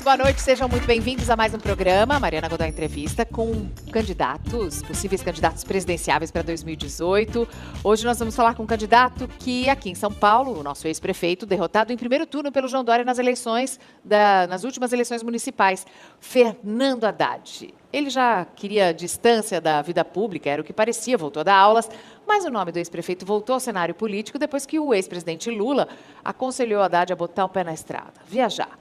boa noite, sejam muito bem-vindos a mais um programa, Mariana Godoy Entrevista, com possíveis candidatos presidenciáveis para 2018. Hoje nós vamos falar com um candidato que aqui em São Paulo, o nosso ex-prefeito, derrotado em primeiro turno pelo João Dória nas últimas eleições municipais, Fernando Haddad. Ele já queria distância da vida pública, era o que parecia, voltou a dar aulas, mas o nome do ex-prefeito voltou ao cenário político depois que o ex-presidente Lula aconselhou Haddad a botar o pé na estrada, viajar.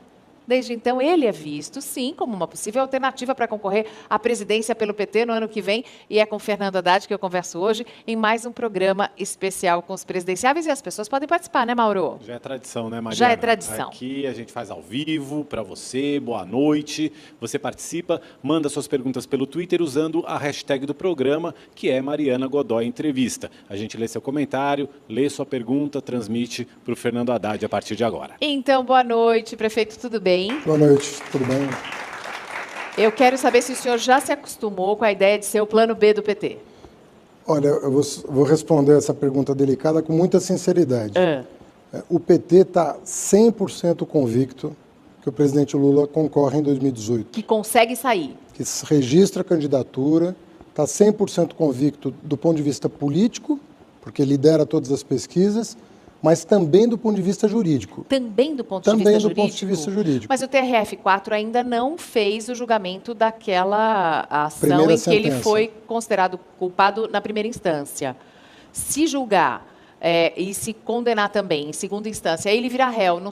Desde então, ele é visto, sim, como uma possível alternativa para concorrer à presidência pelo PT no ano que vem. E é com Fernando Haddad que eu converso hoje em mais um programa especial com os presidenciáveis. E as pessoas podem participar, né, Mauro? Já é tradição, né, Mariana? Já é tradição. Aqui a gente faz ao vivo, para você, boa noite. Você participa, manda suas perguntas pelo Twitter usando a hashtag do programa, que é Mariana Godoy Entrevista. A gente lê seu comentário, lê sua pergunta, transmite para o Fernando Haddad a partir de agora. Então, boa noite, prefeito, tudo bem? Boa noite, tudo bem? Eu quero saber se o senhor já se acostumou com a ideia de ser o plano B do PT. Olha, eu vou responder essa pergunta delicada com muita sinceridade. O PT está 100% convicto que o presidente Lula concorre em 2018. Que consegue sair. Que registra a candidatura, está 100% convicto do ponto de vista político, porque lidera todas as pesquisas, mas também do ponto de vista jurídico. Também do ponto de vista jurídico? Também do ponto de vista jurídico. Mas o TRF4 ainda não fez o julgamento daquela ação Primeira em que sentença. ele foi considerado culpado na primeira instância. Se julgar e se condenar também em segunda instância, ele virar réu, não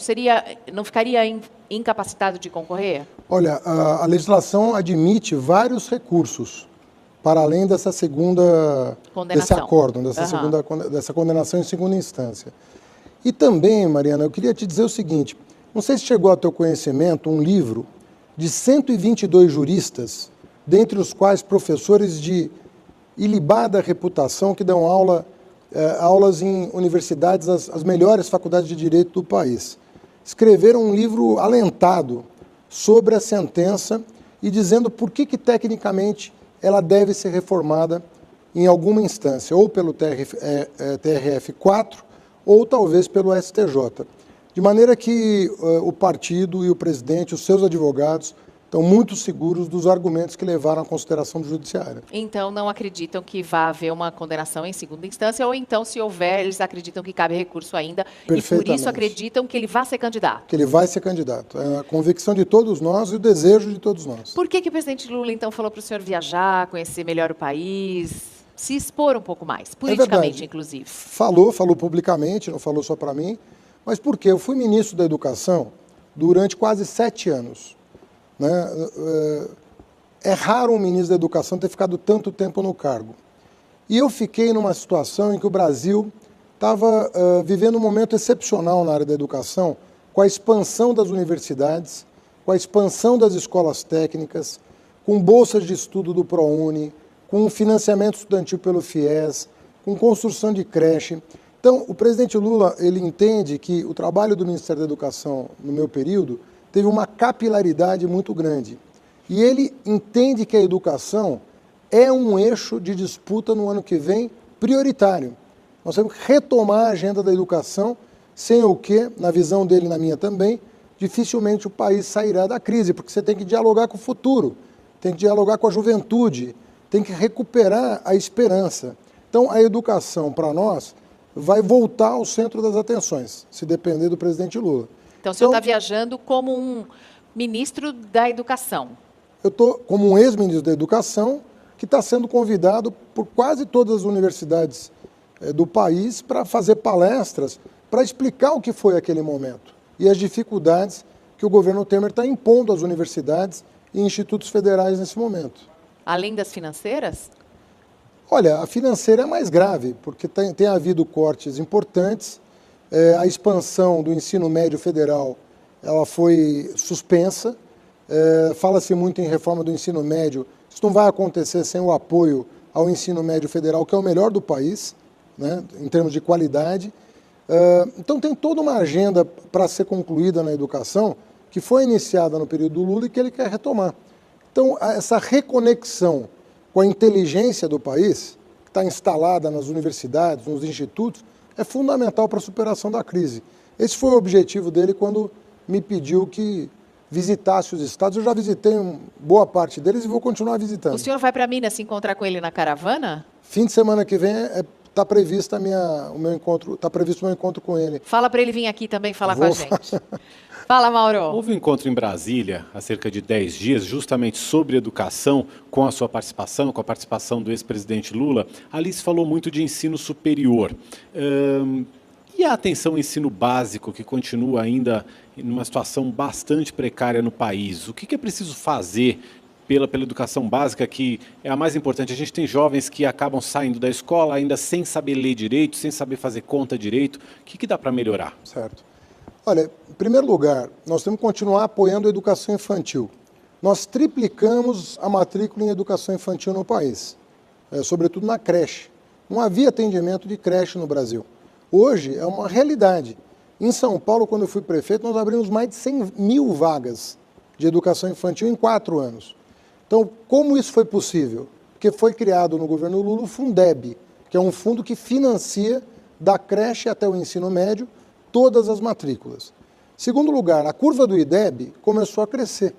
ficaria incapacitado de concorrer? Olha, a legislação admite vários recursos para além dessa segunda desse acórdão, dessa condenação em segunda instância. E também, Mariana, eu queria te dizer o seguinte, não sei se chegou ao teu conhecimento um livro de 122 juristas, dentre os quais professores de ilibada reputação que dão aulas em universidades, as melhores faculdades de direito do país. Escreveram um livro alentado sobre a sentença e dizendo por que tecnicamente ela deve ser reformada em alguma instância, ou pelo TRF4, ou talvez pelo STJ. De maneira que o partido e o presidente, os seus advogados, estão muito seguros dos argumentos que levaram à consideração do judiciário. Então, não acreditam que vá haver uma condenação em segunda instância, ou então, se houver, eles acreditam que cabe recurso ainda, e por isso acreditam que ele vai ser candidato? Que ele vai ser candidato. É a convicção de todos nós e o desejo de todos nós. Por que o presidente Lula, então, falou para o senhor viajar, conhecer melhor o país, se expor um pouco mais, politicamente, inclusive? Falou publicamente, não falou só para mim, mas por quê? Eu fui ministro da Educação durante quase 7 anos. É raro um ministro da Educação ter ficado tanto tempo no cargo. E eu fiquei numa situação em que o Brasil estava vivendo um momento excepcional na área da educação, com a expansão das universidades, com a expansão das escolas técnicas, com bolsas de estudo do ProUni, com financiamento estudantil pelo FIES, com construção de creche. Então, o presidente Lula, ele entende que o trabalho do Ministério da Educação, no meu período, teve uma capilaridade muito grande. E ele entende que a educação é um eixo de disputa no ano que vem prioritário. Nós temos que retomar a agenda da educação, sem o que, na visão dele e na minha também, dificilmente o país sairá da crise, porque você tem que dialogar com o futuro, tem que dialogar com a juventude, tem que recuperar a esperança. Então, a educação, para nós, vai voltar ao centro das atenções, se depender do presidente Lula. Então, o senhor está viajando como um ministro da Educação? Eu estou como um ex-ministro da Educação, que está sendo convidado por quase todas as universidades do país para fazer palestras, para explicar o que foi aquele momento e as dificuldades que o governo Temer está impondo às universidades e institutos federais nesse momento. Além das financeiras? Olha, a financeira é mais grave, porque tem havido cortes importantes. A expansão do ensino médio federal ela foi suspensa. Fala-se muito em reforma do ensino médio. Isso não vai acontecer sem o apoio ao ensino médio federal, que é o melhor do país, né, em termos de qualidade. Então, tem toda uma agenda para ser concluída na educação, que foi iniciada no período do Lula e que ele quer retomar. Então, essa reconexão com a inteligência do país, que está instalada nas universidades, nos institutos, é fundamental para a superação da crise. Esse foi o objetivo dele quando me pediu que visitasse os estados. Eu já visitei boa parte deles e vou continuar visitando. O senhor vai para Minas se encontrar com ele na caravana? Fim de semana que vem está previsto o meu encontro com ele. Fala para ele vir aqui também falar com a gente. Fala, Mauro. Houve um encontro em Brasília, há cerca de 10 dias, justamente sobre educação, com a sua participação, com a participação do ex-presidente Lula. Ali se falou muito de ensino superior. E a atenção ao ensino básico, que continua ainda em uma situação bastante precária no país? O que é preciso fazer pela educação básica, que é a mais importante? A gente tem jovens que acabam saindo da escola ainda sem saber ler direito, sem saber fazer conta direito. O que dá para melhorar? Certo. Olha, em primeiro lugar, nós temos que continuar apoiando a educação infantil. Nós triplicamos a matrícula em educação infantil no país, sobretudo na creche. Não havia atendimento de creche no Brasil. Hoje é uma realidade. Em São Paulo, quando eu fui prefeito, nós abrimos mais de 100 mil vagas de educação infantil em 4 anos. Então, como isso foi possível? Porque foi criado no governo Lula o Fundeb, que é um fundo que financia da creche até o ensino médio todas as matrículas. Segundo lugar, a curva do IDEB começou a crescer.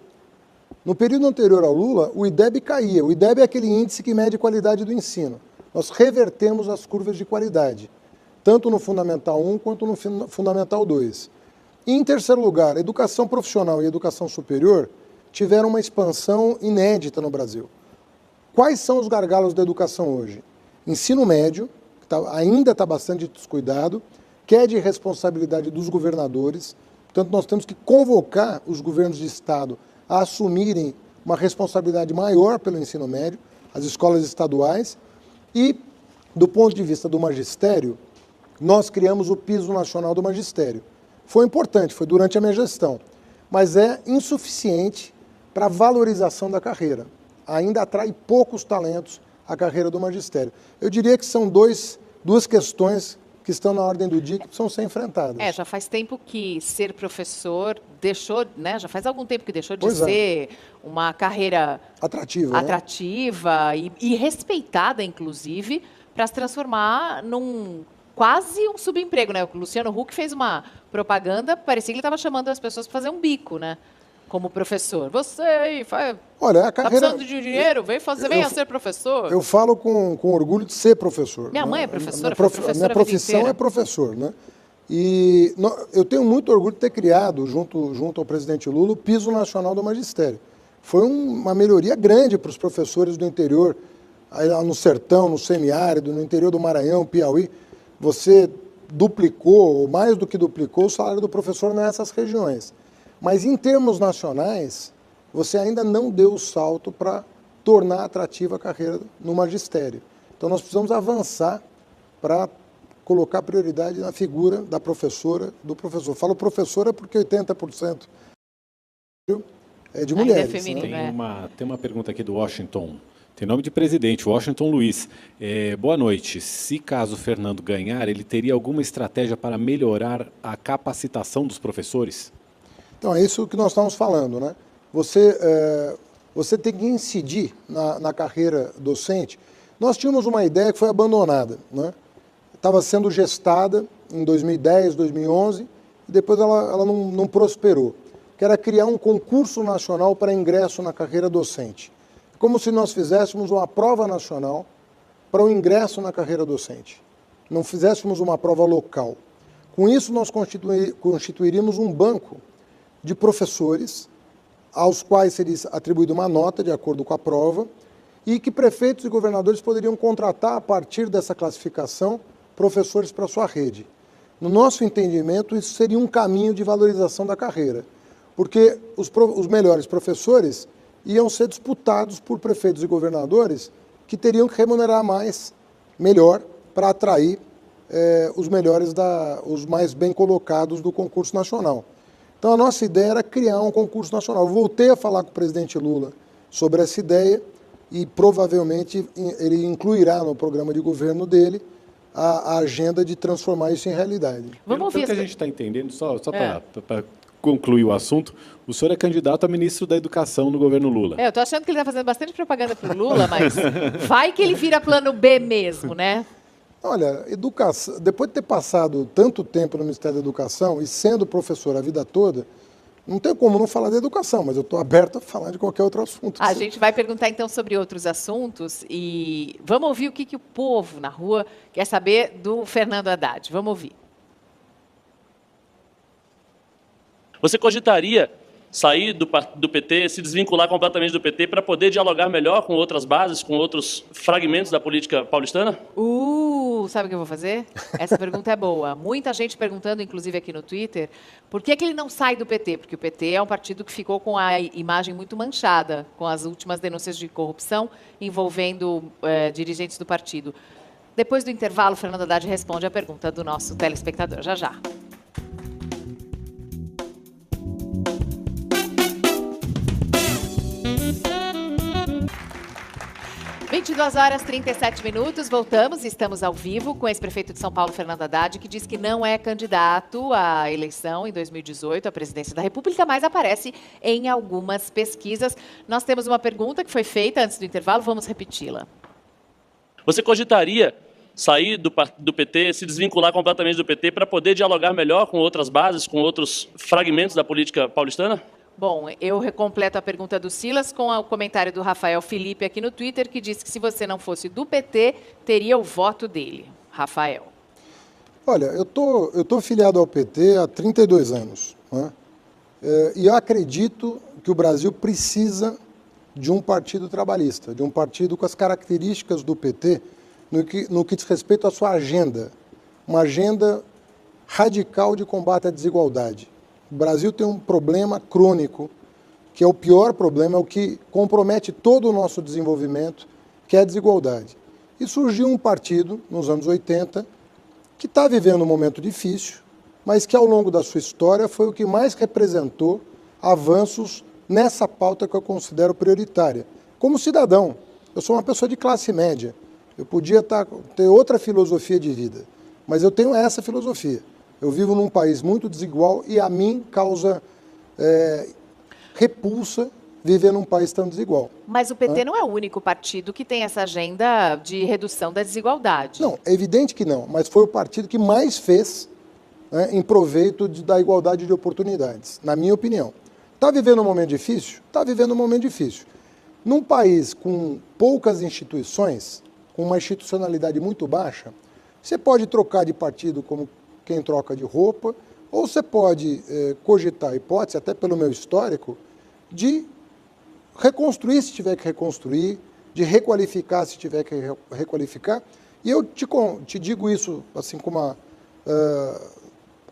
No período anterior ao Lula, o IDEB caía. O IDEB é aquele índice que mede a qualidade do ensino. Nós revertemos as curvas de qualidade, tanto no Fundamental 1 quanto no Fundamental 2. E, em terceiro lugar, educação profissional e educação superior tiveram uma expansão inédita no Brasil. Quais são os gargalos da educação hoje? Ensino médio, que ainda está bastante descuidado, que é de responsabilidade dos governadores. Portanto, nós temos que convocar os governos de Estado a assumirem uma responsabilidade maior pelo ensino médio, as escolas estaduais. E, do ponto de vista do magistério, nós criamos o Piso Nacional do Magistério. Foi importante, foi durante a minha gestão, mas é insuficiente para a valorização da carreira. Ainda atrai poucos talentos a carreira do magistério. Eu diria que são duas questões que estão na ordem do dia, que precisam ser enfrentadas. Já faz tempo que ser professor deixou, né? Já faz algum tempo que deixou de ser uma carreira atrativa, né? e respeitada, inclusive, para se transformar num quase um subemprego, né? O Luciano Huck fez uma propaganda, parecia que ele estava chamando as pessoas para fazer um bico, né? Como professor. Você aí, olha, a carreira... Tá precisando de dinheiro? Venha ser professor. Eu falo com orgulho de ser professor. Minha mãe é professora, minha profissão é professor, né? E eu tenho muito orgulho de ter criado, junto ao presidente Lula, o Piso Nacional do Magistério. Foi uma melhoria grande para os professores do interior, aí lá no sertão, no semiárido, no interior do Maranhão, Piauí. Você duplicou, ou mais do que duplicou, o salário do professor nessas regiões. Mas, em termos nacionais, você ainda não deu o salto para tornar atrativa a carreira no magistério. Então, nós precisamos avançar para colocar prioridade na figura da professora, do professor. Falo professora porque 80% é de mulheres. É feminino, né? Tem uma pergunta aqui do Washington. Tem nome de presidente, Washington Luiz. Boa noite. Se caso o Fernando ganhar, ele teria alguma estratégia para melhorar a capacitação dos professores? Então, é isso que nós estamos falando, né? Você tem que incidir na carreira docente. Nós tínhamos uma ideia que foi abandonada, né? Estava sendo gestada em 2010, 2011, e depois ela não prosperou, que era criar um concurso nacional para ingresso na carreira docente. Como se nós fizéssemos uma prova nacional para o ingresso na carreira docente. Não fizéssemos uma prova local. Com isso, nós constituiríamos um banco de professores, aos quais seria atribuída uma nota de acordo com a prova, e que prefeitos e governadores poderiam contratar, a partir dessa classificação, professores para a sua rede. No nosso entendimento, isso seria um caminho de valorização da carreira, porque os melhores professores iam ser disputados por prefeitos e governadores que teriam que remunerar melhor, para atrair os mais bem colocados do concurso nacional. Então, a nossa ideia era criar um concurso nacional. Eu voltei a falar com o presidente Lula sobre essa ideia e, provavelmente, ele incluirá no programa de governo dele a agenda de transformar isso em realidade. Pelo que a gente está entendendo, só para concluir o assunto, o senhor é candidato a ministro da Educação no governo Lula. Eu estou achando que ele está fazendo bastante propaganda para o Lula, mas vai que ele vira plano B mesmo, né? Olha, depois de ter passado tanto tempo no Ministério da Educação e sendo professor a vida toda, Não tem como não falar de educação, mas eu estou aberto a falar de qualquer outro assunto. A gente vai perguntar, então, sobre outros assuntos e vamos ouvir o que o povo na rua quer saber do Fernando Haddad. Vamos ouvir. Você cogitaria sair do PT, se desvincular completamente do PT para poder dialogar melhor com outras bases, com outros fragmentos da política paulistana? Sabe o que eu vou fazer? Essa pergunta é boa. Muita gente perguntando, inclusive aqui no Twitter, por que ele não sai do PT? Porque o PT é um partido que ficou com a imagem muito manchada com as últimas denúncias de corrupção envolvendo dirigentes do partido. Depois do intervalo, Fernando Haddad responde a pergunta do nosso telespectador. Já, já. 22h37, voltamos, estamos ao vivo com o ex-prefeito de São Paulo, Fernando Haddad, que diz que não é candidato à eleição em 2018, à presidência da República, mas aparece em algumas pesquisas. Nós temos uma pergunta que foi feita antes do intervalo, vamos repeti-la. Você cogitaria sair do PT, se desvincular completamente do PT para poder dialogar melhor com outras bases, com outros fragmentos da política paulistana? Bom, eu recompleto a pergunta do Silas com o comentário do Rafael Felipe aqui no Twitter, que disse que se você não fosse do PT, teria o voto dele. Rafael. Olha, eu tô filiado ao PT há 32 anos, né? E eu acredito que o Brasil precisa de um partido trabalhista, de um partido com as características do PT no que diz respeito à sua agenda, uma agenda radical de combate à desigualdade. O Brasil tem um problema crônico, que é o pior problema, é o que compromete todo o nosso desenvolvimento, que é a desigualdade. E surgiu um partido, nos anos 80, que está vivendo um momento difícil, mas que ao longo da sua história foi o que mais representou avanços nessa pauta que eu considero prioritária. Como cidadão, eu sou uma pessoa de classe média, eu podia ter outra filosofia de vida, mas eu tenho essa filosofia. Eu vivo num país muito desigual e a mim causa repulsa viver num país tão desigual. Mas o PT não é o único partido que tem essa agenda de redução da desigualdade. Não, é evidente que não, mas foi o partido que mais fez, né, em proveito da igualdade de oportunidades, na minha opinião. Está vivendo um momento difícil? Está vivendo um momento difícil. Num país com poucas instituições, com uma institucionalidade muito baixa, você pode trocar de partido como quem troca de roupa, ou você pode cogitar a hipótese, até pelo meu histórico, de reconstruir se tiver que reconstruir, de requalificar se tiver que requalificar. E eu te digo isso assim com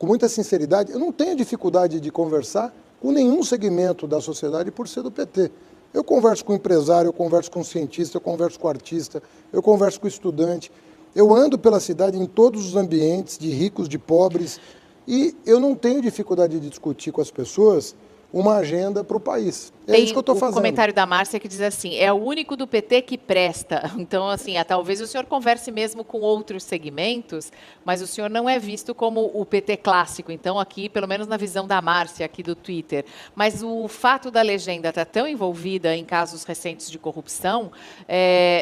muita sinceridade, eu não tenho dificuldade de conversar com nenhum segmento da sociedade por ser do PT. Eu converso com empresário, eu converso com cientista, eu converso com artista, eu converso com estudante. Eu ando pela cidade em todos os ambientes, de ricos, de pobres, e eu não tenho dificuldade de discutir com as pessoas uma agenda para o país. É isso que eu estou fazendo. Tem o comentário da Márcia que diz assim, é o único do PT que presta. Então, assim, talvez o senhor converse mesmo com outros segmentos, mas o senhor não é visto como o PT clássico. Então, aqui, pelo menos na visão da Márcia, aqui do Twitter. Mas o fato da legenda estar tão envolvida em casos recentes de corrupção,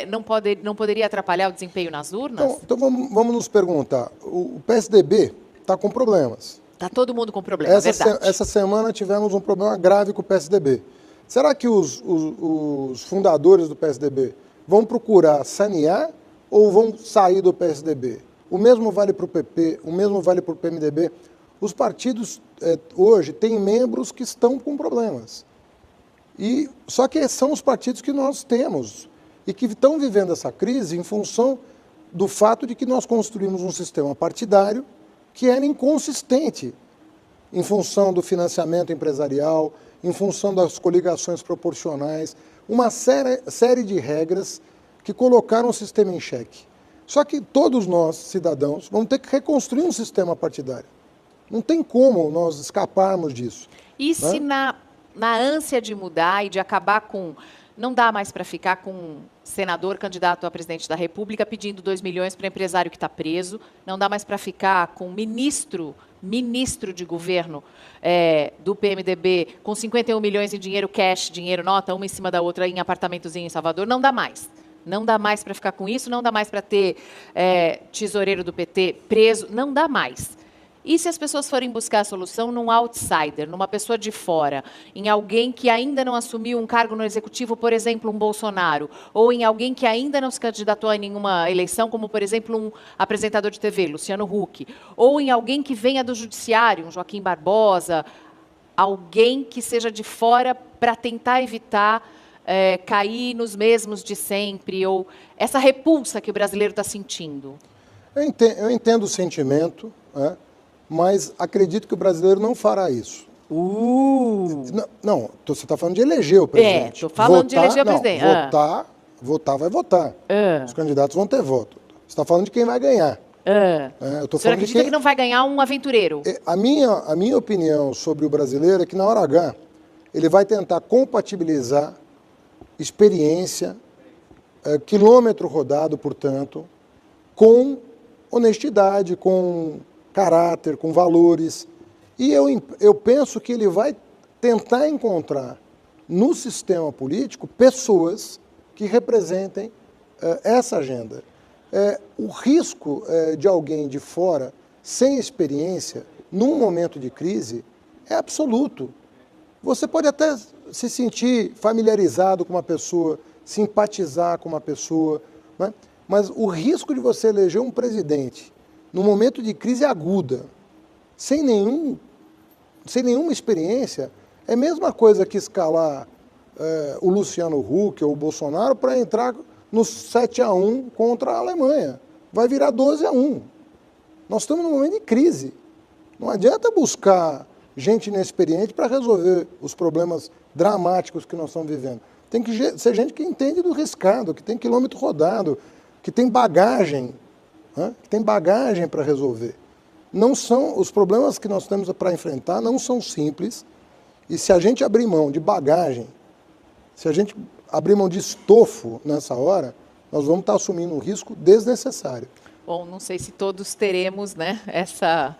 não poderia atrapalhar o desempenho nas urnas? Então vamos nos perguntar. O PSDB está com problemas. Está todo mundo com problema, é verdade. Essa semana tivemos um problema grave com o PSDB. Será que os fundadores do PSDB vão procurar sanear ou vão sair do PSDB? O mesmo vale para o PP, o mesmo vale para o PMDB. Os partidos hoje têm membros que estão com problemas. Só que são os partidos que nós temos e que estão vivendo essa crise em função do fato de que nós construímos um sistema partidário que era inconsistente em função do financiamento empresarial, em função das coligações proporcionais, uma série de regras que colocaram o sistema em xeque. Só que todos nós, cidadãos, vamos ter que reconstruir um sistema partidário. Não tem como nós escaparmos disso. E se na ânsia de mudar e de acabar com... Não dá mais para ficar com um senador candidato a presidente da República pedindo 2 milhões para empresário que está preso. Não dá mais para ficar com um ministro de governo do PMDB com 51 milhões em dinheiro cash, dinheiro nota, uma em cima da outra em apartamentozinho em Salvador. Não dá mais. Não dá mais para ficar com isso, não dá mais para ter tesoureiro do PT preso, não dá mais. E se as pessoas forem buscar a solução num outsider, numa pessoa de fora, em alguém que ainda não assumiu um cargo no executivo, por exemplo, um Bolsonaro, ou em alguém que ainda não se candidatou a nenhuma eleição, como, por exemplo, um apresentador de TV, Luciano Huck, ou em alguém que venha do judiciário, um Joaquim Barbosa, alguém que seja de fora para tentar evitar cair nos mesmos de sempre, ou essa repulsa que o brasileiro está sentindo? Eu entendo o sentimento, né, mas acredito que o brasileiro não fará isso. Não, você está falando de eleger o presidente. Estou falando de eleger o presidente. Votar vai votar. Os candidatos vão ter voto. Você está falando de quem vai ganhar. O senhor acredita que não vai ganhar um aventureiro? A minha opinião sobre o brasileiro é que, na hora H, ele vai tentar compatibilizar experiência, quilômetro rodado, portanto, com honestidade, com caráter, com valores. E eu penso que ele vai tentar encontrar no sistema político pessoas que representem essa agenda. O risco de alguém de fora, sem experiência, num momento de crise, é absoluto. Você pode até se sentir familiarizado com uma pessoa, simpatizar com uma pessoa, né? Mas o risco de você eleger um presidente num momento de crise aguda, sem nenhuma experiência, é a mesma coisa que escalar o Luciano Huck ou o Bolsonaro para entrar no 7-1 contra a Alemanha. Vai virar 12-1. Nós estamos num momento de crise. Não adianta buscar gente inexperiente para resolver os problemas dramáticos que nós estamos vivendo. Tem que ser gente que entende do riscado, que tem quilômetro rodado, que tem bagagem, né? Que tem bagagem para resolver. Não são, os problemas que nós temos para enfrentar não são simples, e se a gente abrir mão de bagagem, se a gente abrir mão de estofo nessa hora, nós vamos estar assumindo um risco desnecessário. Bom, não sei se todos teremos, né, essa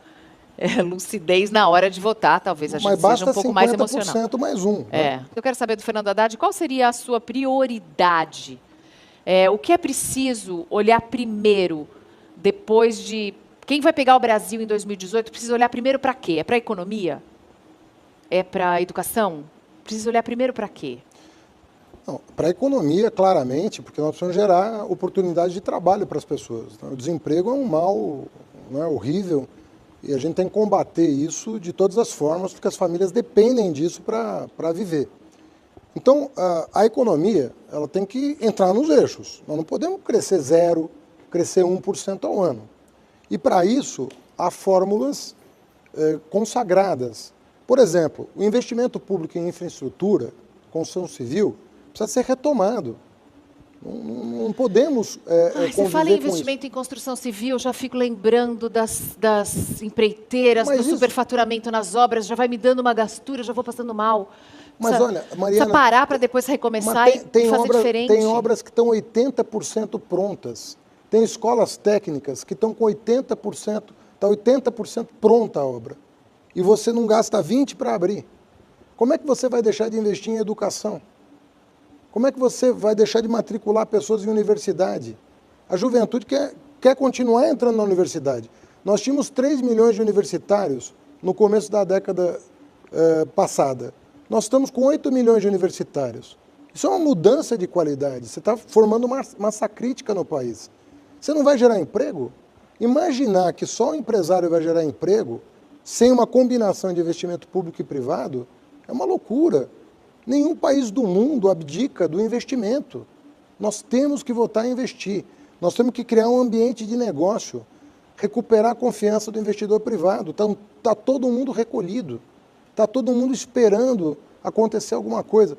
lucidez na hora de votar, talvez a gente seja um pouco mais emocional. Mas basta 50% mais um. Né? Eu quero saber do Fernando Haddad, qual seria a sua prioridade? O que é preciso olhar primeiro, depois de... Quem vai pegar o Brasil em 2018 precisa olhar primeiro para quê? É para a economia? É para a educação? Precisa olhar primeiro para quê? Para a economia, claramente, porque nós precisamos gerar oportunidade de trabalho para as pessoas. Né? O desemprego é um mal, né, horrível, e a gente tem que combater isso de todas as formas, porque as famílias dependem disso para viver. Então, a economia ela tem que entrar nos eixos. Nós não podemos crescer 0%, crescer 1% ao ano. E, para isso, há fórmulas consagradas. Por exemplo, o investimento público em infraestrutura, construção civil, precisa ser retomado. Não podemos você fala em investimento em construção civil, eu já fico lembrando das empreiteiras, do superfaturamento nas obras, já vai me dando uma gastura, já vou passando mal. Mas olha, Mariana... Precisa parar para depois recomeçar e fazer diferente. Tem obras que estão 80% prontas. Tem escolas técnicas que estão com 80%, está 80% pronta a obra. E você não gasta 20% para abrir. Como é que você vai deixar de investir em educação? Como é que você vai deixar de matricular pessoas em universidade? A juventude quer continuar entrando na universidade. Nós tínhamos 3 milhões de universitários no começo da década passada. Nós estamos com 8 milhões de universitários. Isso é uma mudança de qualidade. Você está formando massa crítica no país. Você não vai gerar emprego? Imaginar que só o empresário vai gerar emprego sem uma combinação de investimento público e privado é uma loucura. Nenhum país do mundo abdica do investimento. Nós temos que voltar a investir. Nós temos que criar um ambiente de negócio, recuperar a confiança do investidor privado. Está todo mundo recolhido, está todo mundo esperando acontecer alguma coisa.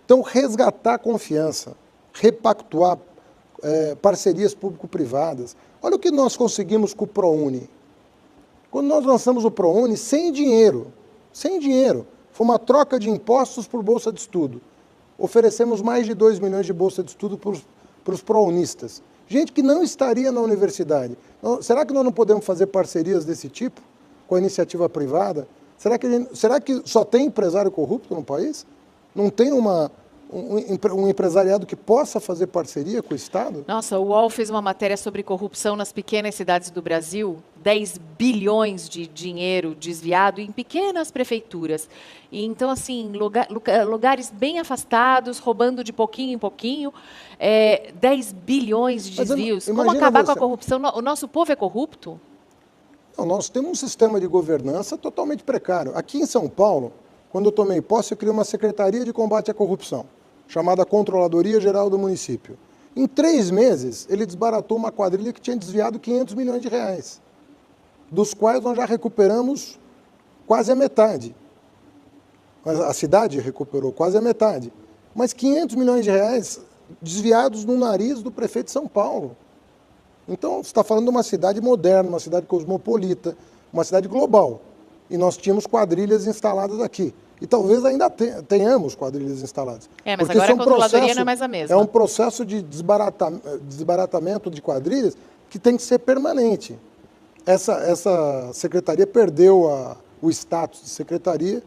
Então, resgatar a confiança, repactuar parcerias público-privadas. Olha o que nós conseguimos com o ProUni. Quando nós lançamos o ProUni, sem dinheiro, foi uma troca de impostos por bolsa de estudo. Oferecemos mais de 2 milhões de bolsa de estudo para os ProUnistas. Gente que não estaria na universidade. Será que nós não podemos fazer parcerias desse tipo com a iniciativa privada? Será que só tem empresário corrupto no país? Não tem uma um empresariado que possa fazer parceria com o Estado? Nossa, o UOL fez uma matéria sobre corrupção nas pequenas cidades do Brasil, 10 bilhões de dinheiro desviado em pequenas prefeituras. E, então, assim, lugares bem afastados, roubando de pouquinho em pouquinho, 10 bilhões de desvios. Como acabar com a corrupção? O nosso povo é corrupto? Não, nós temos um sistema de governança totalmente precário. Aqui em São Paulo, quando eu tomei posse, eu criei uma Secretaria de Combate à Corrupção, chamada Controladoria Geral do Município. Em 3 meses, ele desbaratou uma quadrilha que tinha desviado 500 milhões de reais, dos quais nós já recuperamos quase a metade. A cidade recuperou quase a metade. Mas 500 milhões de reais desviados no nariz do prefeito de São Paulo. Então, você está falando de uma cidade moderna, uma cidade cosmopolita, uma cidade global. E nós tínhamos quadrilhas instaladas aqui. E talvez ainda tenhamos quadrilhas instaladas. Mas porque agora a controladoria não é mais a mesma. É um processo de desbaratamento de quadrilhas que tem que ser permanente. Essa secretaria perdeu o status de secretaria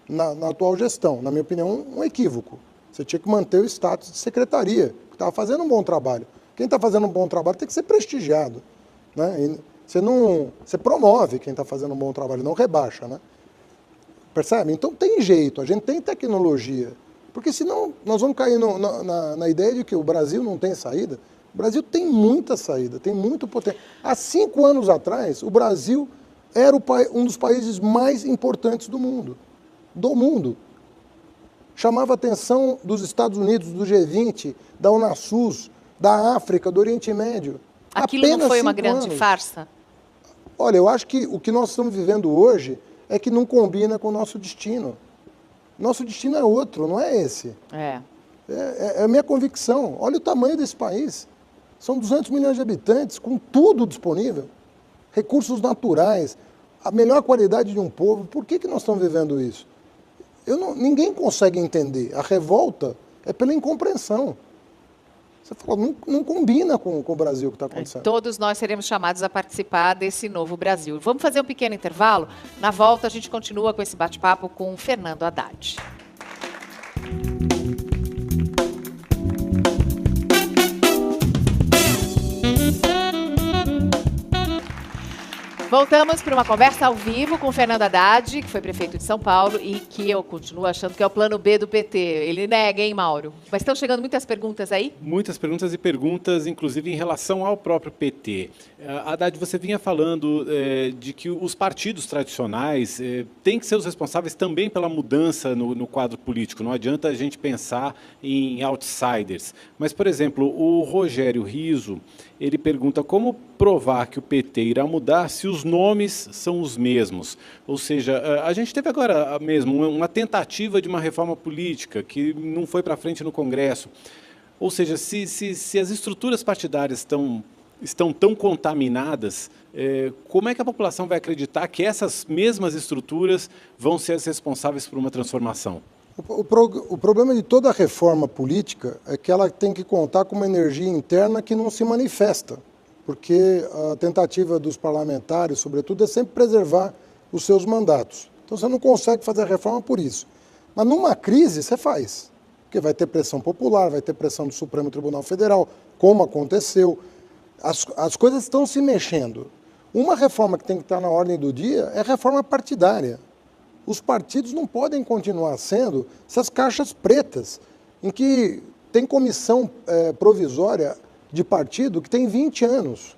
na atual gestão. Na minha opinião, um equívoco. Você tinha que manter o status de secretaria, que estava fazendo um bom trabalho. Quem está fazendo um bom trabalho tem que ser prestigiado, né? E você promove quem está fazendo um bom trabalho, não rebaixa, né? Percebe? Então tem jeito, a gente tem tecnologia. Porque senão nós vamos cair na ideia de que o Brasil não tem saída. O Brasil tem muita saída, tem muito potencial. Há 5 anos atrás, o Brasil era um dos países mais importantes do mundo. Chamava a atenção dos Estados Unidos, do G20, da UNASUS, da África, do Oriente Médio. Aquilo não foi uma grande farsa? Olha, eu acho que o que nós estamos vivendo hoje é que não combina com o nosso destino. Nosso destino é outro, não é esse. É a minha convicção. Olha o tamanho desse país. São 200 milhões de habitantes, com tudo disponível. Recursos naturais, a melhor qualidade de um povo. Por que nós estamos vivendo isso? Ninguém consegue entender. A revolta é pela incompreensão. Você falou, não combina com o Brasil que está acontecendo. Todos nós seremos chamados a participar desse novo Brasil. Vamos fazer um pequeno intervalo? Na volta, a gente continua com esse bate-papo com o Fernando Haddad. Voltamos para uma conversa ao vivo com o Fernando Haddad, que foi prefeito de São Paulo e que eu continuo achando que é o plano B do PT. Ele nega, hein, Mauro? Mas estão chegando muitas perguntas aí? Muitas perguntas, inclusive, em relação ao próprio PT. Haddad, você vinha falando de que os partidos tradicionais têm que ser os responsáveis também pela mudança no quadro político. Não adianta a gente pensar em outsiders. Mas, por exemplo, o Rogério Rizzo, ele pergunta como provar que o PT irá mudar se os nomes são os mesmos. Ou seja, a gente teve agora mesmo uma tentativa de uma reforma política que não foi para frente no Congresso. Ou seja, se as estruturas partidárias estão tão contaminadas, como é que a população vai acreditar que essas mesmas estruturas vão ser as responsáveis por uma transformação? O problema de toda reforma política é que ela tem que contar com uma energia interna que não se manifesta, porque a tentativa dos parlamentares, sobretudo, é sempre preservar os seus mandatos. Então você não consegue fazer a reforma por isso. Mas numa crise você faz, porque vai ter pressão popular, vai ter pressão do Supremo Tribunal Federal, como aconteceu. As coisas estão se mexendo. Uma reforma que tem que estar na ordem do dia é a reforma partidária. Os partidos não podem continuar sendo essas caixas pretas, em que tem comissão provisória de partido que tem 20 anos.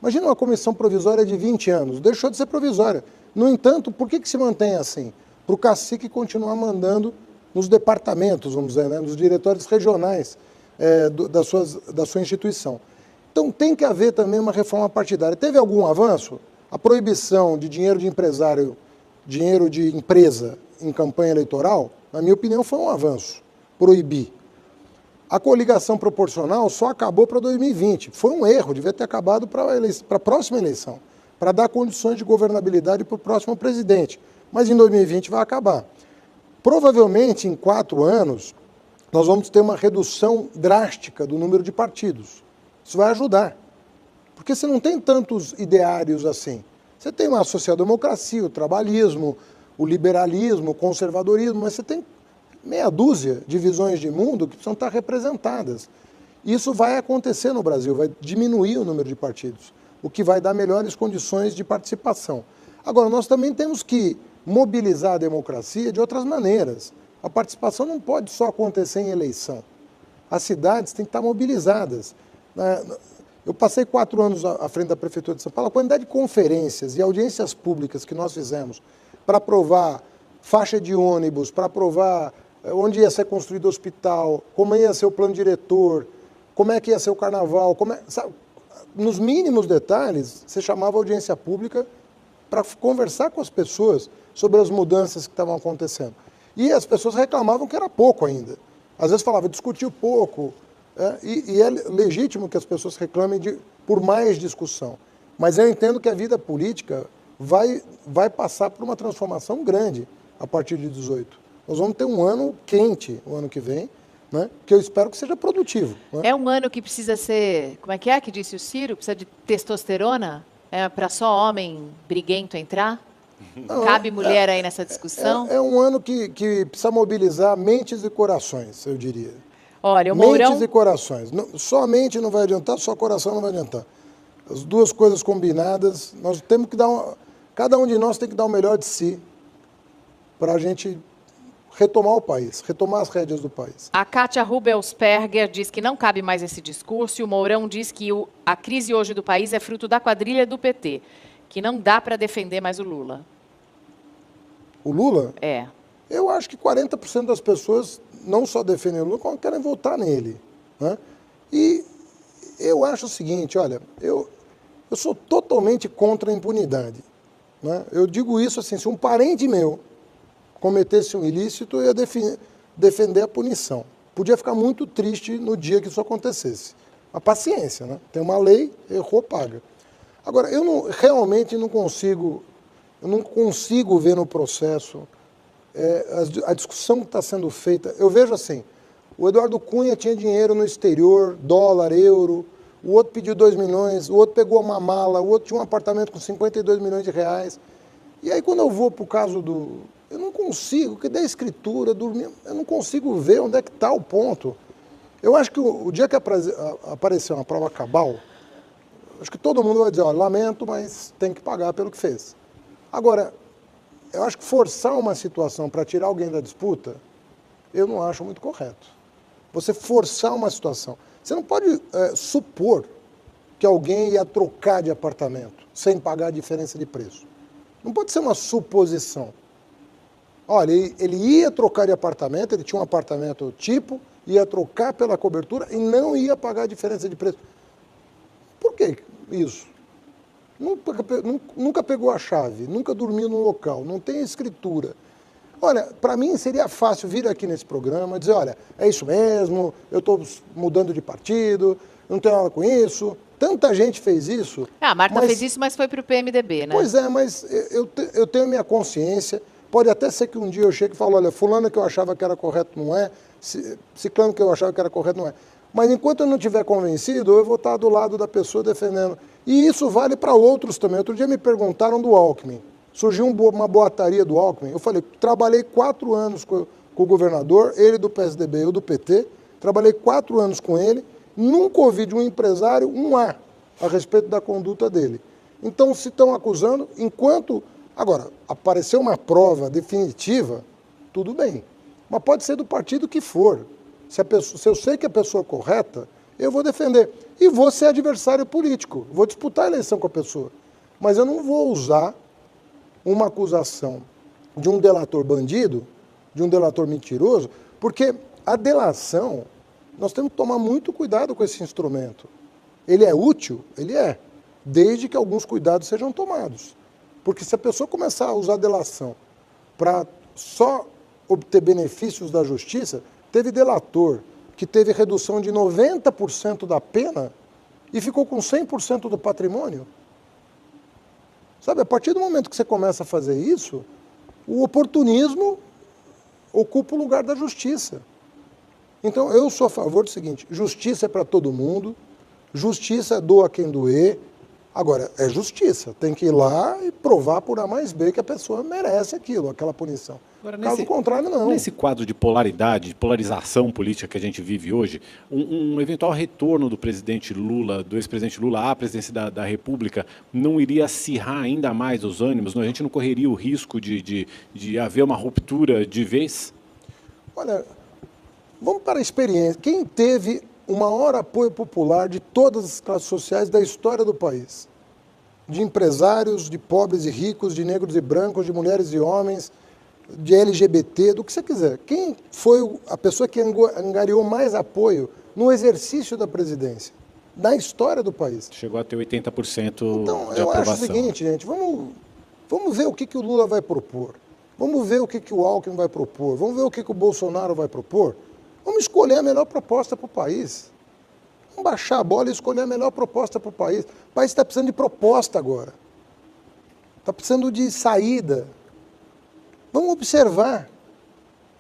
Imagina uma comissão provisória de 20 anos, deixou de ser provisória. No entanto, por que se mantém assim? Para o cacique continuar mandando nos departamentos, vamos dizer, né, nos diretórios regionais da sua instituição. Então tem que haver também uma reforma partidária. Teve algum avanço? A proibição de dinheiro de empresário, dinheiro de empresa em campanha eleitoral, na minha opinião, foi um avanço, proibir. A coligação proporcional só acabou para 2020. Foi um erro, devia ter acabado para a próxima eleição, para dar condições de governabilidade para o próximo presidente. Mas em 2020 vai acabar. Provavelmente, em 4 anos, nós vamos ter uma redução drástica do número de partidos. Isso vai ajudar, porque você não tem tantos ideários assim. Você tem a social-democracia, o trabalhismo, o liberalismo, o conservadorismo, mas você tem meia dúzia de visões de mundo que precisam estar representadas. Isso vai acontecer no Brasil, vai diminuir o número de partidos, o que vai dar melhores condições de participação. Agora, nós também temos que mobilizar a democracia de outras maneiras. A participação não pode só acontecer em eleição. As cidades têm que estar mobilizadas. Eu passei 4 anos à frente da Prefeitura de São Paulo, a quantidade de conferências e audiências públicas que nós fizemos para aprovar faixa de ônibus, para aprovar onde ia ser construído o hospital, como ia ser o plano diretor, como é que ia ser o carnaval, sabe, nos mínimos detalhes, você chamava a audiência pública para conversar com as pessoas sobre as mudanças que estavam acontecendo. E as pessoas reclamavam que era pouco ainda. Às vezes falava, discutiu pouco, e é legítimo que as pessoas reclamem por mais discussão. Mas eu entendo que a vida política vai passar por uma transformação grande a partir de 18. Nós vamos ter um ano quente o ano que vem, né, que eu espero que seja produtivo. Né? É um ano que precisa ser, como é que disse o Ciro? Precisa de testosterona? É para só homem briguento entrar? Não, cabe mulher aí nessa discussão? É um ano que precisa mobilizar mentes e corações, eu diria. Olha, o Mourão... Mentes e corações. Só mente não vai adiantar, só coração não vai adiantar. As duas coisas combinadas, nós temos que cada um de nós tem que dar o melhor de si para a gente retomar o país, retomar as rédeas do país. A Kátia Rubelsperger diz que não cabe mais esse discurso e o Mourão diz que a crise hoje do país é fruto da quadrilha do PT, que não dá para defender mais o Lula. O Lula? É. Eu acho que 40% das pessoas não só defendem o Lula, como querem votar nele. Né? E eu acho o seguinte, olha, eu sou totalmente contra a impunidade. Né? Eu digo isso assim, se um parente meu cometesse um ilícito, eu ia defender a punição. Podia ficar muito triste no dia que isso acontecesse. Mas paciência, né? Tem uma lei, errou, paga. Agora, eu realmente não consigo ver no processo a discussão que está sendo feita. Eu vejo assim, o Eduardo Cunha tinha dinheiro no exterior, dólar, euro, o outro pediu 2 milhões, o outro pegou uma mala, o outro tinha um apartamento com 52 milhões de reais. E aí quando eu vou para o caso eu não consigo, que da escritura, dormir, eu não consigo ver onde é que está o ponto. Eu acho que o dia que aparecer uma prova cabal, acho que todo mundo vai dizer, olha, lamento, mas tem que pagar pelo que fez. Agora, eu acho que forçar uma situação para tirar alguém da disputa, eu não acho muito correto. Você forçar uma situação. Você não pode supor que alguém ia trocar de apartamento sem pagar a diferença de preço. Não pode ser uma suposição. Olha, ele ia trocar de apartamento, ele tinha um apartamento tipo, ia trocar pela cobertura e não ia pagar a diferença de preço. Por que isso? Nunca pegou a chave, nunca dormiu no local, não tem escritura. Olha, para mim seria fácil vir aqui nesse programa e dizer, olha, é isso mesmo, eu estou mudando de partido, não tenho nada com isso. Tanta gente fez isso. A Marta fez isso, mas foi para o PMDB, né? Pois é, mas eu tenho minha consciência. Pode até ser que um dia eu chegue e fale, olha, fulano que eu achava que era correto não é, ciclano que eu achava que era correto não é. Mas enquanto eu não estiver convencido, eu vou estar do lado da pessoa defendendo. E isso vale para outros também. Outro dia me perguntaram do Alckmin. Surgiu uma boataria do Alckmin. Eu falei, trabalhei 4 anos com o governador, ele do PSDB, eu do PT. Trabalhei 4 anos com ele. Nunca ouvi de um empresário um A respeito da conduta dele. Então, se estão acusando, enquanto... Agora, apareceu uma prova definitiva, tudo bem. Mas pode ser do partido que for. Se eu sei que a pessoa é correta, eu vou defender. E vou ser adversário político. Vou disputar a eleição com a pessoa. Mas eu não vou usar uma acusação de um delator bandido, de um delator mentiroso, porque a delação, nós temos que tomar muito cuidado com esse instrumento. Ele é útil? Ele é, desde que alguns cuidados sejam tomados. Porque se a pessoa começar a usar delação para só obter benefícios da justiça, teve delator que teve redução de 90% da pena e ficou com 100% do patrimônio. Sabe, a partir do momento que você começa a fazer isso, o oportunismo ocupa o lugar da justiça. Então, eu sou a favor do seguinte, justiça é para todo mundo, justiça doa quem doer. Agora, é justiça, tem que ir lá e provar por A mais B que a pessoa merece aquilo, aquela punição. Agora, Caso contrário, não. Nesse quadro de polaridade, de polarização política que a gente vive hoje, um eventual retorno do presidente Lula, do ex-presidente Lula à presidência da República, não iria acirrar ainda mais os ânimos? A gente não correria o risco de haver uma ruptura de vez? Olha, vamos para a experiência. Quem teve o maior apoio popular de todas as classes sociais da história do país? De empresários, de pobres e ricos, de negros e brancos, de mulheres e homens, de LGBT, do que você quiser. Quem foi a pessoa que angariou mais apoio no exercício da presidência, na história do país? Chegou a ter 80% então, de aprovação. Eu acho o seguinte, gente, vamos ver o que o Lula vai propor. Vamos ver o que o Alckmin vai propor. Vamos ver o que o Bolsonaro vai propor. Vamos escolher a melhor proposta para o país. Vamos baixar a bola e escolher a melhor proposta para o país. O país está precisando de proposta agora. Está precisando de saída. Vamos observar.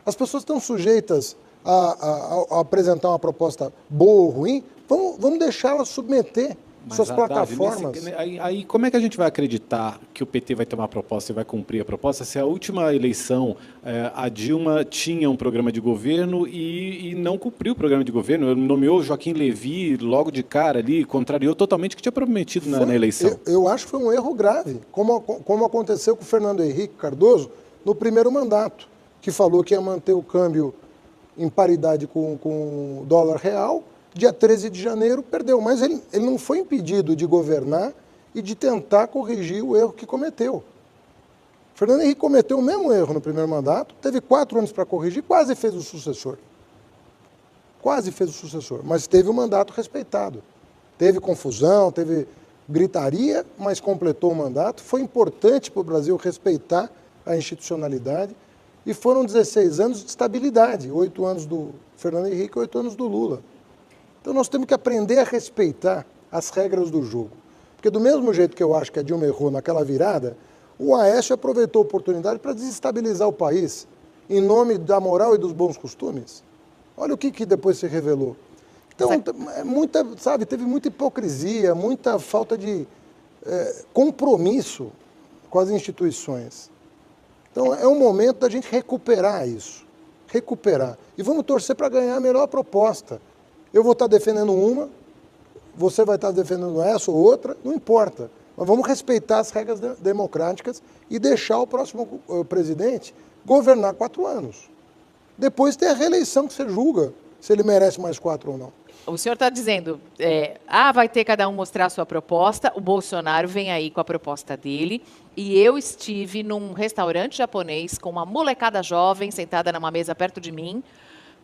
As pessoas estão sujeitas a apresentar uma proposta boa ou ruim. Vamos deixá-las submeter suas plataformas. Davi, aí como é que a gente vai acreditar que o PT vai ter uma proposta e vai cumprir a proposta se a última eleição a Dilma tinha um programa de governo e não cumpriu o programa de governo? Nomeou Joaquim Levy logo de cara ali, contrariou totalmente o que tinha prometido na eleição. Eu acho que foi um erro grave, como aconteceu com o Fernando Henrique Cardoso no primeiro mandato, que falou que ia manter o câmbio em paridade com o dólar real. Dia 13 de janeiro perdeu, mas ele não foi impedido de governar e de tentar corrigir o erro que cometeu. Fernando Henrique cometeu o mesmo erro no primeiro mandato, teve 4 anos para corrigir, quase fez o sucessor. Quase fez o sucessor, mas teve o mandato respeitado. Teve confusão, teve gritaria, mas completou o mandato. Foi importante para o Brasil respeitar a institucionalidade e foram 16 anos de estabilidade, 8 anos do Fernando Henrique e 8 anos do Lula. Então nós temos que aprender a respeitar as regras do jogo. Porque do mesmo jeito que eu acho que a Dilma errou naquela virada, o Aécio aproveitou a oportunidade para desestabilizar o país, em nome da moral e dos bons costumes. Olha o que depois se revelou. Então, teve muita hipocrisia, muita falta de compromisso com as instituições. Então é um momento da gente recuperar isso. Recuperar. E vamos torcer para ganhar a melhor proposta. Eu vou estar defendendo uma, você vai estar defendendo essa ou outra, não importa. Mas vamos respeitar as regras democráticas e deixar o próximo presidente governar 4 anos. Depois tem a reeleição que você julga se ele merece mais 4 ou não. O senhor está dizendo, vai ter cada um mostrar a sua proposta, o Bolsonaro vem aí com a proposta dele, e eu estive num restaurante japonês com uma molecada jovem sentada numa mesa perto de mim,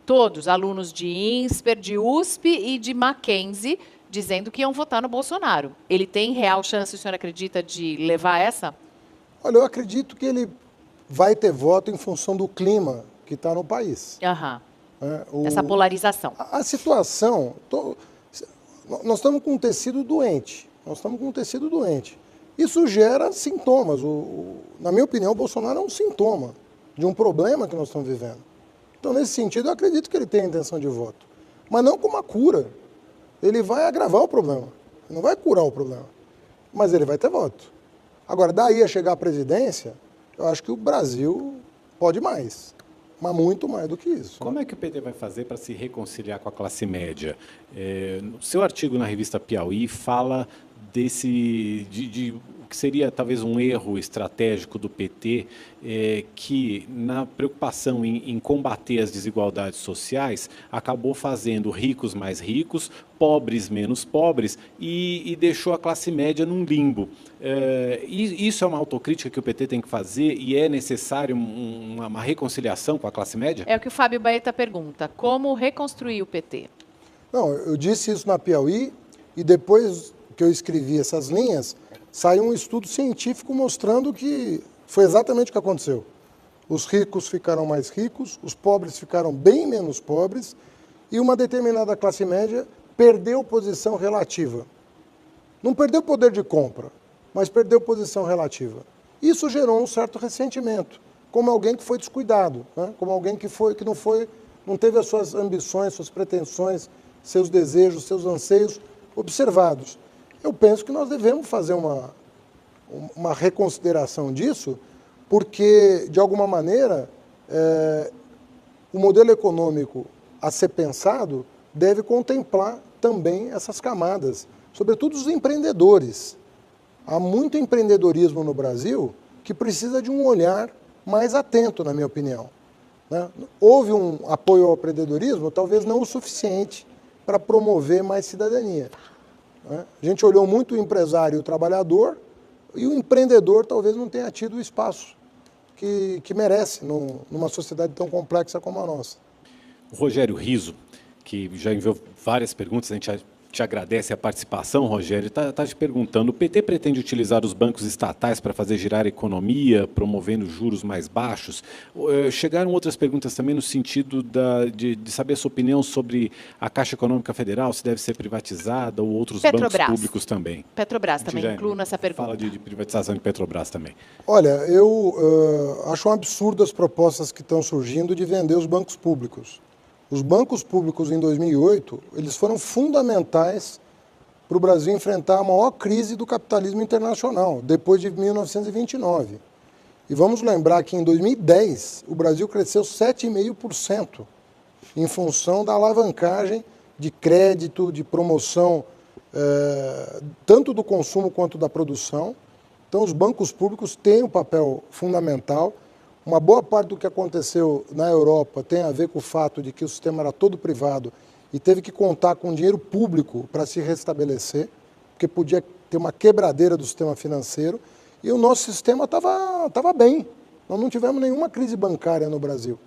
todos alunos de INSPER, de USP e de Mackenzie, dizendo que iam votar no Bolsonaro. Ele tem real chance, o senhor acredita, de levar essa? Olha, eu acredito que ele vai ter voto em função do clima que está no país. Essa polarização. A situação, nós estamos com um tecido doente. Isso gera sintomas. Na minha opinião, o Bolsonaro é um sintoma de um problema que nós estamos vivendo. Então, nesse sentido, eu acredito que ele tem a intenção de voto. Mas não como uma cura. Ele vai agravar o problema. Ele não vai curar o problema. Mas ele vai ter voto. Agora, daí a chegar à presidência, eu acho que o Brasil pode mais. Mas muito mais do que isso. Como é que o PT vai fazer para se reconciliar com a classe média? No seu artigo na revista Piauí fala de o que seria talvez um erro estratégico do PT, que na preocupação em combater as desigualdades sociais, acabou fazendo ricos mais ricos, pobres menos pobres e deixou a classe média num limbo. Isso é uma autocrítica que o PT tem que fazer e é necessário uma reconciliação com a classe média? É o que o Fábio Baeta pergunta, como reconstruir o PT? Não, eu disse isso na Piauí e depois que eu escrevi essas linhas, saiu um estudo científico mostrando que foi exatamente o que aconteceu. Os ricos ficaram mais ricos, os pobres ficaram bem menos pobres e uma determinada classe média perdeu posição relativa. Não perdeu poder de compra, mas perdeu posição relativa. Isso gerou um certo ressentimento, como alguém que foi descuidado, né? Como alguém que não teve as suas ambições, suas pretensões, seus desejos, seus anseios observados. Eu penso que nós devemos fazer uma reconsideração disso, porque, de alguma maneira, o modelo econômico a ser pensado deve contemplar também essas camadas, sobretudo os empreendedores. Há muito empreendedorismo no Brasil que precisa de um olhar mais atento, na minha opinião, né? Houve um apoio ao empreendedorismo, talvez não o suficiente para promover mais cidadania, né? A gente olhou muito o empresário e o trabalhador, e o empreendedor talvez não tenha tido o espaço que merece numa sociedade tão complexa como a nossa. O Rogério Rizzo, que já enviou várias perguntas, a gente te agradece a participação, Rogério, está te perguntando, o PT pretende utilizar os bancos estatais para fazer girar a economia, promovendo juros mais baixos? Chegaram outras perguntas também no sentido de saber a sua opinião sobre a Caixa Econômica Federal, se deve ser privatizada ou outros bancos públicos também. Petrobras também incluo nessa pergunta. Fala de privatização de Petrobras também. Olha, eu acho um absurdo as propostas que estão surgindo de vender os bancos públicos. Os bancos públicos, em 2008, eles foram fundamentais para o Brasil enfrentar a maior crise do capitalismo internacional, depois de 1929. E vamos lembrar que, em 2010, o Brasil cresceu 7,5%, em função da alavancagem de crédito, de promoção, tanto do consumo quanto da produção. Então, os bancos públicos têm um papel fundamental. Uma boa parte do que aconteceu na Europa tem a ver com o fato de que o sistema era todo privado e teve que contar com dinheiro público para se restabelecer, porque podia ter uma quebradeira do sistema financeiro, e o nosso sistema estava bem. Nós não tivemos nenhuma crise bancária no Brasil,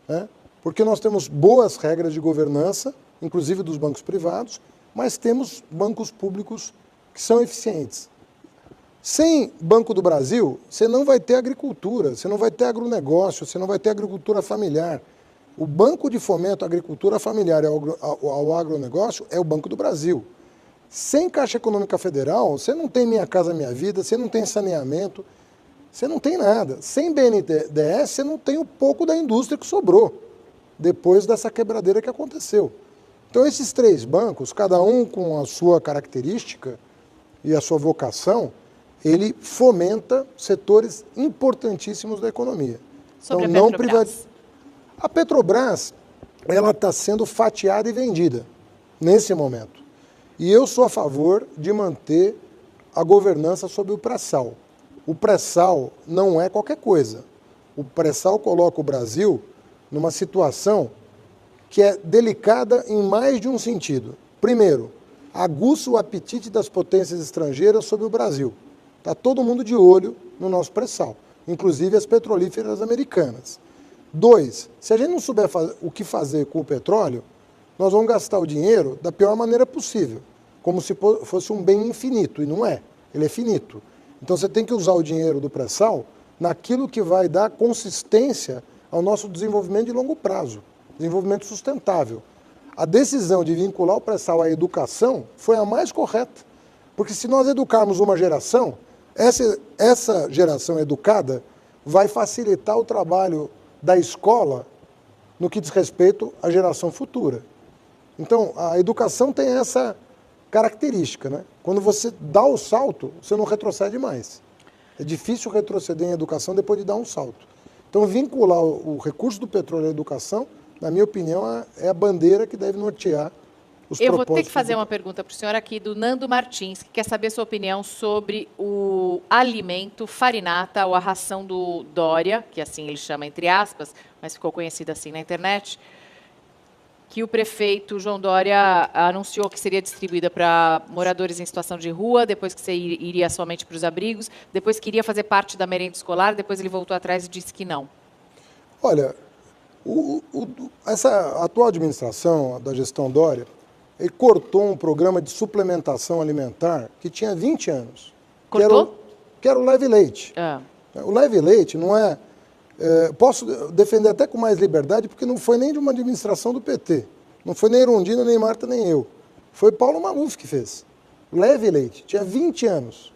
né? Porque nós temos boas regras de governança, inclusive dos bancos privados, mas temos bancos públicos que são eficientes. Sem Banco do Brasil, você não vai ter agricultura, você não vai ter agronegócio, você não vai ter agricultura familiar. O Banco de Fomento à Agricultura Familiar e ao Agronegócio é o Banco do Brasil. Sem Caixa Econômica Federal, você não tem Minha Casa Minha Vida, você não tem saneamento, você não tem nada. Sem BNDES, você não tem o pouco da indústria que sobrou, depois dessa quebradeira que aconteceu. Então, esses três bancos, cada um com a sua característica e a sua vocação, ele fomenta setores importantíssimos da economia. Sobre então, a Petrobras, ela está sendo fatiada e vendida nesse momento. E eu sou a favor de manter a governança sobre o pré-sal. O pré-sal não é qualquer coisa. O pré-sal coloca o Brasil numa situação que é delicada em mais de um sentido. Primeiro, aguça o apetite das potências estrangeiras sobre o Brasil. Está todo mundo de olho no nosso pré-sal, inclusive as petrolíferas americanas. 2, se a gente não souber o que fazer com o petróleo, nós vamos gastar o dinheiro da pior maneira possível, como se fosse um bem infinito, e não é, ele é finito. Então você tem que usar o dinheiro do pré-sal naquilo que vai dar consistência ao nosso desenvolvimento de longo prazo, desenvolvimento sustentável. A decisão de vincular o pré-sal à educação foi a mais correta, porque se nós educarmos uma geração, essa geração educada vai facilitar o trabalho da escola no que diz respeito à geração futura. Então, a educação tem essa característica, né? Quando você dá o salto, você não retrocede mais. É difícil retroceder em educação depois de dar um salto. Então, vincular o recurso do petróleo à educação, na minha opinião, é a bandeira que deve nortear os propósitos. Eu vou ter que fazer uma pergunta para o senhor aqui do Nando Martins, que quer saber sua opinião sobre o alimento farinata, ou a ração do Dória, que assim ele chama entre aspas, mas ficou conhecida assim na internet, que o prefeito João Dória anunciou que seria distribuída para moradores em situação de rua, depois que iria somente para os abrigos, depois que iria fazer parte da merenda escolar, depois ele voltou atrás e disse que não. Olha, essa atual administração da gestão Dória, ele cortou um programa de suplementação alimentar que tinha 20 anos. Cortou? Que era o Leve Leite. Ah. O Leve Leite não é... posso defender até com mais liberdade, porque não foi nem de uma administração do PT. Não foi nem Erundina, nem Marta, nem eu. Foi Paulo Maluf que fez. Leve Leite, tinha 20 anos.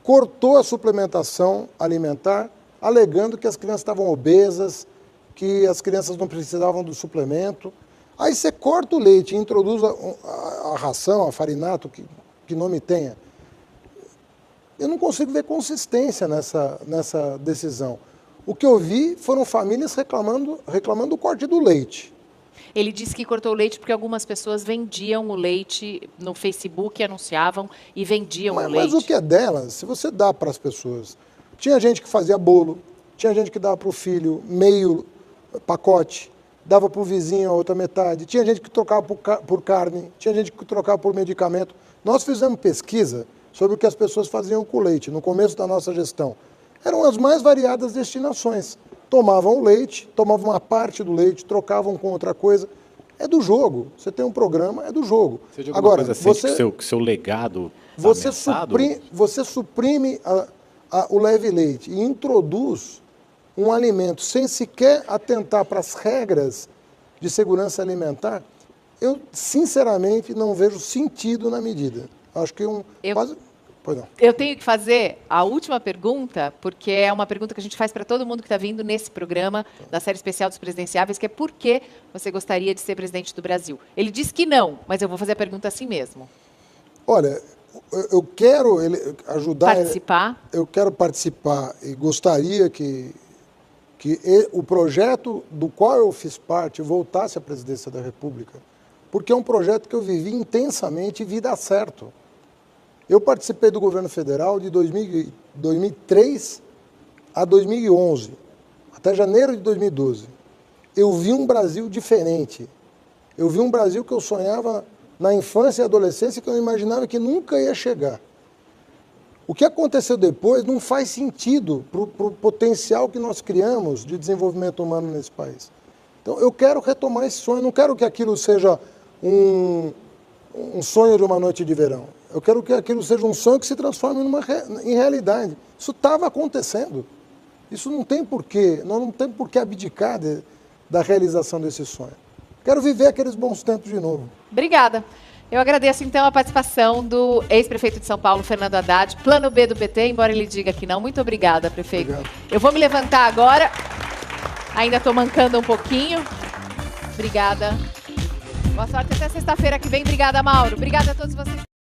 Cortou a suplementação alimentar, alegando que as crianças estavam obesas, que as crianças não precisavam do suplemento. Aí você corta o leite e introduz a ração, a farinato, que nome tenha. Eu não consigo ver consistência nessa decisão. O que eu vi foram famílias reclamando do corte do leite. Ele disse que cortou o leite porque algumas pessoas vendiam o leite no Facebook, anunciavam e vendiam o leite. Mas o que é delas, se você dá para as pessoas... Tinha gente que fazia bolo, tinha gente que dava para o filho meio pacote, dava para o vizinho a outra metade, tinha gente que trocava por carne, tinha gente que trocava por medicamento. Nós fizemos pesquisa sobre o que as pessoas faziam com o leite no começo da nossa gestão. Eram as mais variadas destinações. Tomavam o leite, tomavam uma parte do leite, trocavam com outra coisa. É do jogo. Você tem um programa, é do jogo. Agora, você que seu legado está ameaçado? Você suprime o leve leite e introduz um alimento sem sequer atentar para as regras de segurança alimentar. Eu, sinceramente, não vejo sentido na medida. Acho que eu tenho que fazer a última pergunta, porque é uma pergunta que a gente faz para todo mundo que está vindo nesse programa da série especial dos presidenciáveis, que é por que você gostaria de ser presidente do Brasil? Ele disse que não, mas eu vou fazer a pergunta assim mesmo. Olha, eu quero ajudar... Participar? Eu quero participar e gostaria que o projeto do qual eu fiz parte voltasse à presidência da República, porque é um projeto que eu vivi intensamente e vi dar certo. Eu participei do governo federal de 2003 a 2011, até janeiro de 2012. Eu vi um Brasil diferente. Eu vi um Brasil que eu sonhava na infância e adolescência que eu imaginava que nunca ia chegar. O que aconteceu depois não faz sentido para o potencial que nós criamos de desenvolvimento humano nesse país. Então, eu quero retomar esse sonho, não quero que aquilo seja um sonho de uma noite de verão. Eu quero que aquilo seja um sonho que se transforme em realidade. Isso estava acontecendo. Isso não tem porquê, nós não temos por que abdicar da realização desse sonho. Quero viver aqueles bons tempos de novo. Obrigada. Eu agradeço, então, a participação do ex-prefeito de São Paulo, Fernando Haddad, plano B do PT, embora ele diga que não. Muito obrigada, prefeito. Obrigado. Eu vou me levantar agora. Ainda estou mancando um pouquinho. Obrigada. Boa sorte até sexta-feira que vem. Obrigada, Mauro. Obrigada a todos vocês.